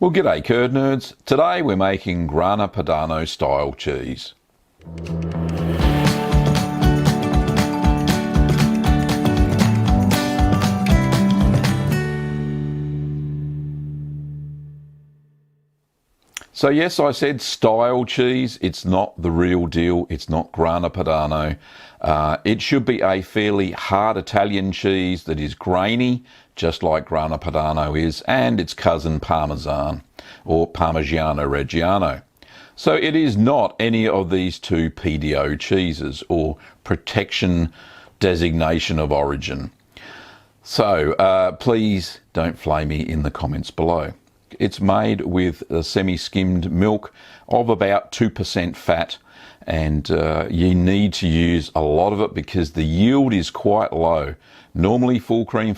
Well, g'day curd nerds. Today we're making Grana Padano style cheese. So yes, I said style cheese. It's not the real deal. It's not Grana Padano. It should be a fairly hard Italian cheese that is grainy, just like Grana Padano is, and its cousin Parmesan, or Parmigiano Reggiano. So it is not any of these two PDO cheeses, or protection designation of origin. So please don't flame me in the comments below. It's made with a semi-skimmed milk of about 2% fat, and you need to use a lot of it because the yield is quite low. Normally full cream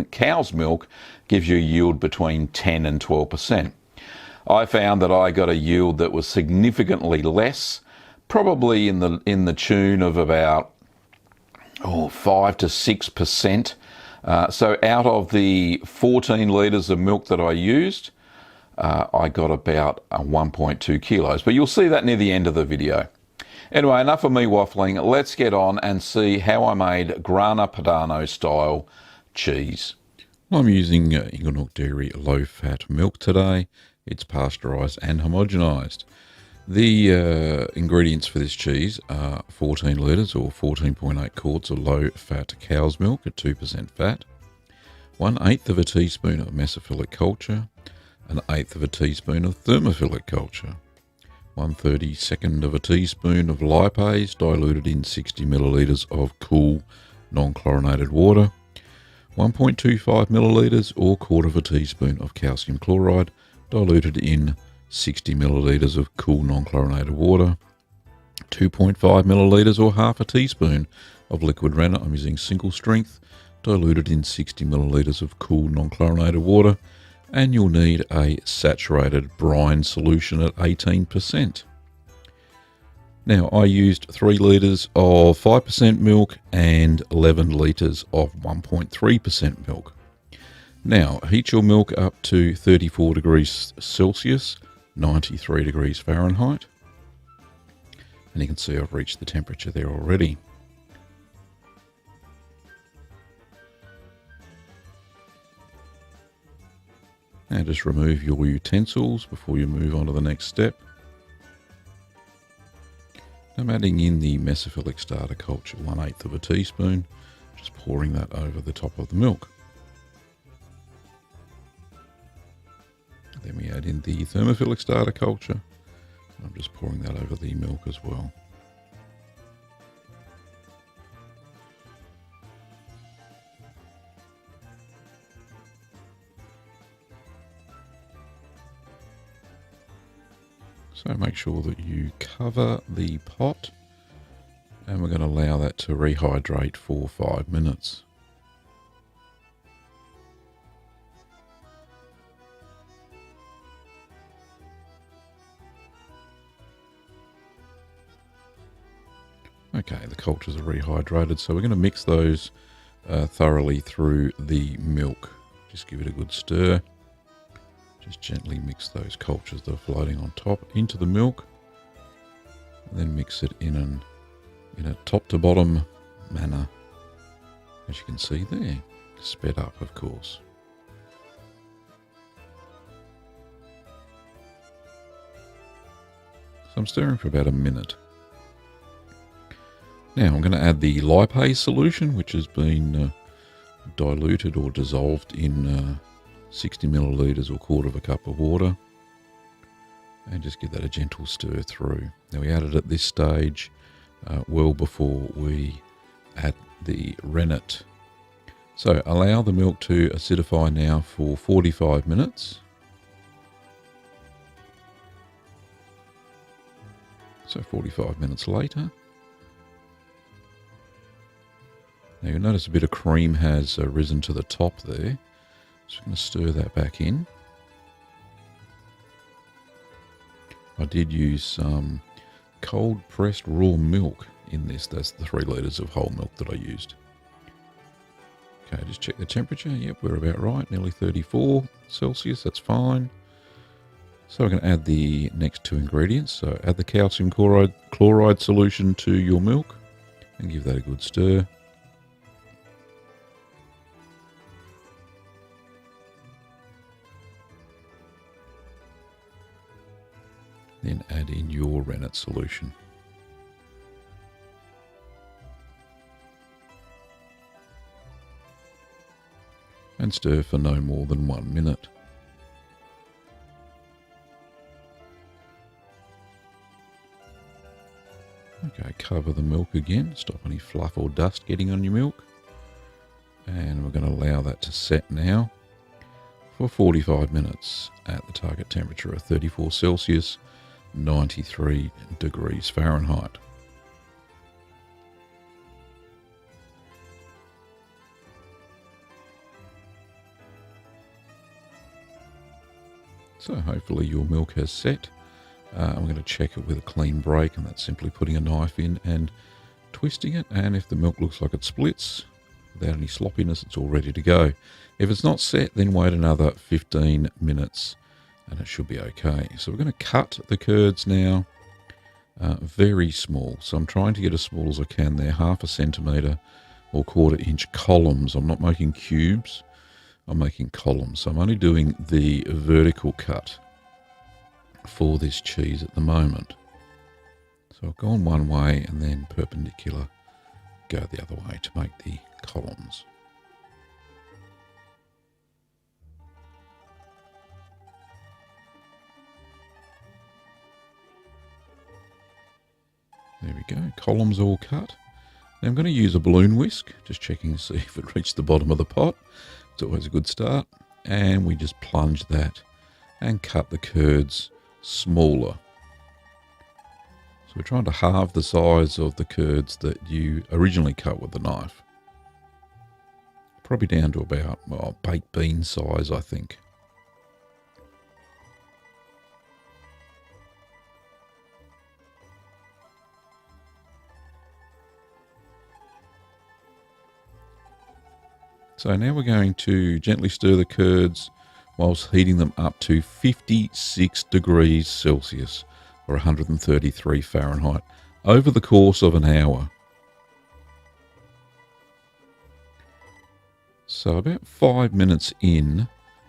cow's milk gives you a yield between 10 and 12%. I found that I got a yield that was significantly less, probably in the tune of about 5 to 6%. So out of the 14 litres of milk that I used, I got about 1.2 kilos. But you'll see that near the end of the video. Anyway, enough of me waffling. Let's get on and see how I made Grana Padano style cheese. I'm using Inglenook Dairy low-fat milk today. It's pasteurised and homogenised. The ingredients for this cheese are 14 litres or 14.8 quarts of low-fat cow's milk at 2% fat, 1/8 of a teaspoon of mesophilic culture, 1/8 of a teaspoon of thermophilic culture, 1/32 of a teaspoon of lipase diluted in 60 millilitres of cool non-chlorinated water, 1.25 millilitres or quarter of a teaspoon of calcium chloride diluted in 60 millilitres of cool non-chlorinated water, 2.5 millilitres or half a teaspoon of liquid rennet. I'm using single strength, diluted in 60 millilitres of cool non-chlorinated water, and you'll need a saturated brine solution at 18%. Now, I used 3 litres of 5% milk and 11 litres of 1.3% milk. Now, heat your milk up to 34 degrees Celsius, 93 degrees Fahrenheit, and you can see I've reached the temperature there already. Now just remove your utensils before you move on to the next step. I'm adding in the mesophilic starter culture, 1/8 of a teaspoon, just pouring that over the top of the milk. Then we add in the thermophilic starter culture. I'm just pouring that over the milk as well. So make sure that you cover the pot, and we're going to allow that to rehydrate for 5 minutes. Okay, the cultures are rehydrated, so we're going to mix those thoroughly through the milk. Just give it a good stir. Just gently mix those cultures that are floating on top into the milk, and then mix it in a top to bottom manner, as you can see there, sped up of course. So I'm stirring for about a minute. Now I'm going to add the lipase solution, which has been diluted or dissolved in 60 millilitres or quarter of a cup of water, and just give that a gentle stir through. Now we add it at this stage well before we add the rennet. So allow the milk to acidify now for 45 minutes. So 45 minutes later. Now you'll notice a bit of cream has risen to the top there. Just going to stir that back in. I did use some cold pressed raw milk in this. That's the 3 litres of whole milk that I used. Okay, just check the temperature. Yep, we're about right, nearly 34 Celsius, that's fine. So we're going to add the next two ingredients. So add the calcium chloride solution to your milk and give that a good stir. Then add in your rennet solution. And stir for no more than 1 minute. Okay, cover the milk again, stop any fluff or dust getting on your milk. And we're going to allow that to set now for 45 minutes at the target temperature of 34 Celsius, 93 degrees Fahrenheit. So hopefully your milk has set. I'm going to check it with a clean break, and that's simply putting a knife in and twisting it. And if the milk looks like it splits without any sloppiness, it's all ready to go. If it's not set, then wait another 15 minutes and it should be okay. So we're going to cut the curds now very small. So I'm trying to get as small as I can there, 1/2 centimetre or 1/4 inch columns. I'm not making cubes, I'm making columns. So I'm only doing the vertical cut for this cheese at the moment. So I've gone one way and then perpendicular go the other way to make the columns. There we go, columns all cut. Now I'm going to use a balloon whisk, just checking to see if it reached the bottom of the pot. It's always a good start. And we just plunge that and cut the curds smaller. So we're trying to halve the size of the curds that you originally cut with the knife. Probably down to about, well, baked bean size, I think. So now we're going to gently stir the curds whilst heating them up to 56 degrees Celsius or 133 Fahrenheit over the course of an hour. So about 5 minutes in,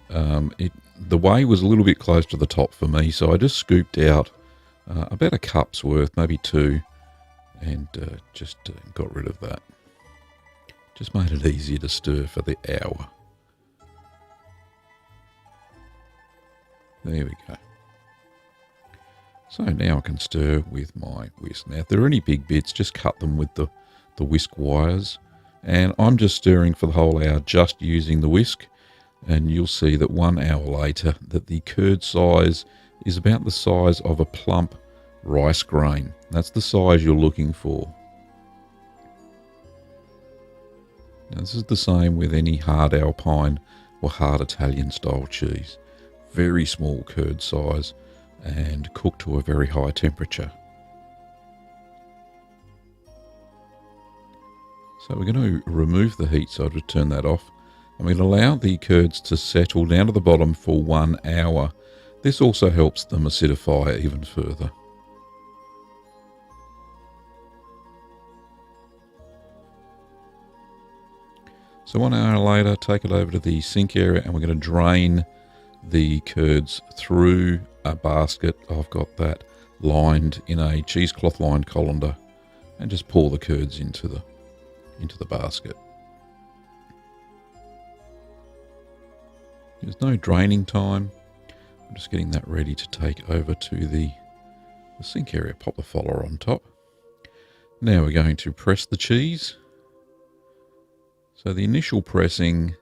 the whey was a little bit close to the top for me, so I just scooped out about a cup's worth, maybe 2, and just got rid of that. Just made it easier to stir for the hour. There we go. So now I can stir with my whisk. Now if there are any big bits, just cut them with the whisk wires. And I'm just stirring for the whole hour, just using the whisk. And you'll see that 1 hour later that the curd size is about the size of a plump rice grain. That's the size you're looking for. Now, this is the same with any hard Alpine or hard Italian style cheese. Very small curd size and cooked to a very high temperature. So we're going to remove the heat, so I'll just turn that off. I'm going to allow the curds to settle down to the bottom for 1 hour. This also helps them acidify even further. So 1 hour later, take it over to the sink area and we're going to drain the curds through a basket. I've got that lined in a cheesecloth lined colander, and just pour the curds into the basket. There's no draining time. I'm just getting that ready to take over to the sink area. Pop the follower on top. Now we're going to press the cheese. So the initial pressing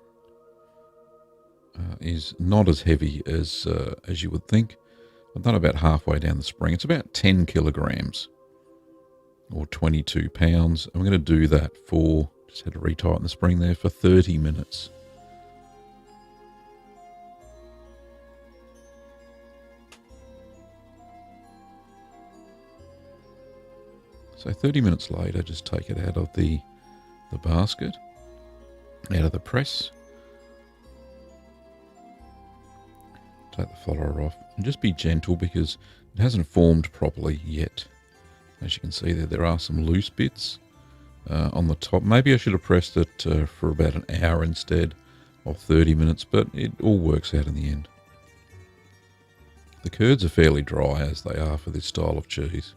is not as heavy as you would think. I've done about halfway down the spring. It's about 10 kilograms or 22 pounds. I'm going to do that for, just had to retighten the spring there, for 30 minutes. So 30 minutes later, just take it out of the basket. out of the press. Take the flour off and just be gentle because it hasn't formed properly yet. As you can see there are some loose bits on the top. Maybe I should have pressed it for about an hour instead of 30 minutes, but it all works out in the end. The curds are fairly dry as they are for this style of cheese.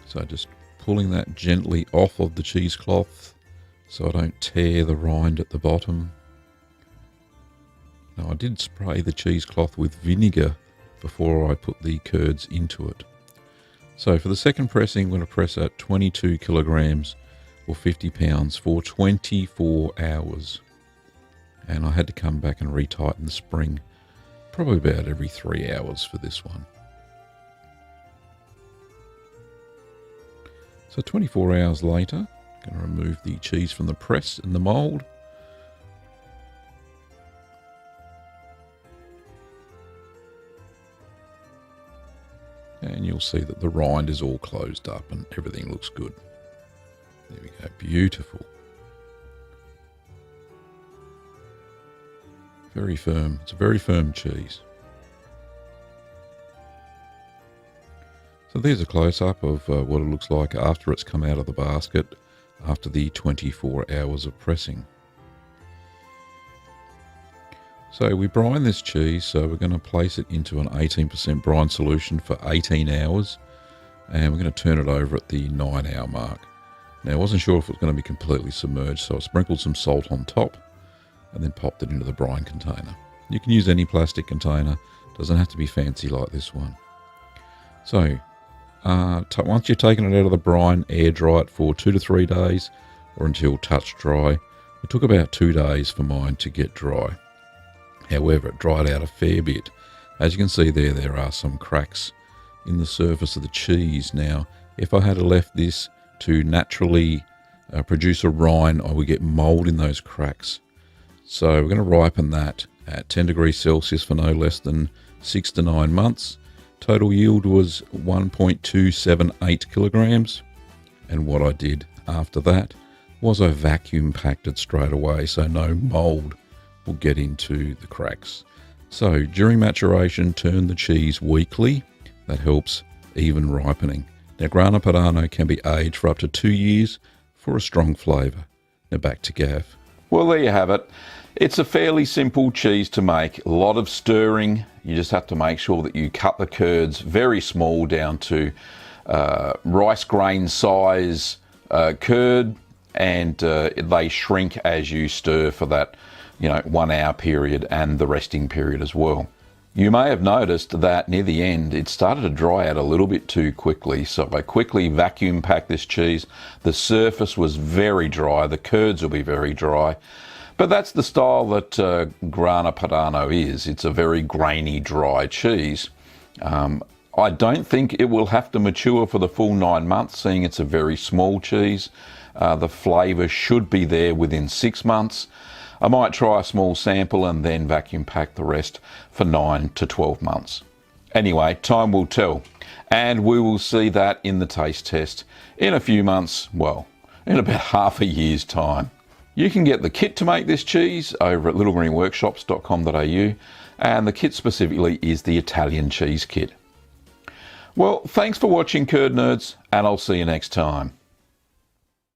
So just pulling that gently off of the cheesecloth so I don't tear the rind at the bottom. Now I did spray the cheesecloth with vinegar before I put the curds into it. So for the second pressing, I'm going to press at 22 kilograms or 50 pounds for 24 hours. And I had to come back and retighten the spring probably about every 3 hours for this one. So 24 hours later, I'm going to remove the cheese from the press and the mould. And you'll see that the rind is all closed up and everything looks good. There we go, beautiful. Very firm, it's a very firm cheese. So there's a close-up of what it looks like after it's come out of the basket after the 24 hours of pressing. So we brine this cheese, so we're going to place it into an 18% brine solution for 18 hours, and we're going to turn it over at the 9-hour mark. Now I wasn't sure if it was going to be completely submerged, so I sprinkled some salt on top and then popped it into the brine container. You can use any plastic container, doesn't have to be fancy like this one. So once you've taken it out of the brine, air dry it for 2 to 3 days or until touch dry. It took about 2 days for mine to get dry. However, it dried out a fair bit. As you can see there are some cracks in the surface of the cheese. Now, if I had left this to naturally produce a rind, I would get mould in those cracks. So we're going to ripen that at 10 degrees Celsius for no less than 6 to 9 months. Total yield was 1.278 kilograms. And what I did after that was I vacuum packed it straight away so no mould will get into the cracks. So during maturation, turn the cheese weekly. That helps even ripening. Now Grana Padano can be aged for up to 2 years for a strong flavour. Now back to Gav. Well, there you have it. It's a fairly simple cheese to make. A lot of stirring. You just have to make sure that you cut the curds very small down to rice grain size curd, and they shrink as you stir for that 1 hour period and the resting period as well. You may have noticed that near the end it started to dry out a little bit too quickly, so I quickly vacuum packed this cheese. The surface was very dry, the curds will be very dry, but that's the style that Grana Padano is. It's a very grainy, dry cheese. I don't think it will have to mature for the full 9 months, seeing it's a very small cheese. The flavour should be there within 6 months. I might try a small sample and then vacuum pack the rest for 9 to 12 months. Anyway, time will tell, and we will see that in the taste test in a few months, well, in about half a year's time. You can get the kit to make this cheese over at littlegreenworkshops.com.au, and the kit specifically is the Italian cheese kit. Well, thanks for watching, Curd Nerds, and I'll see you next time.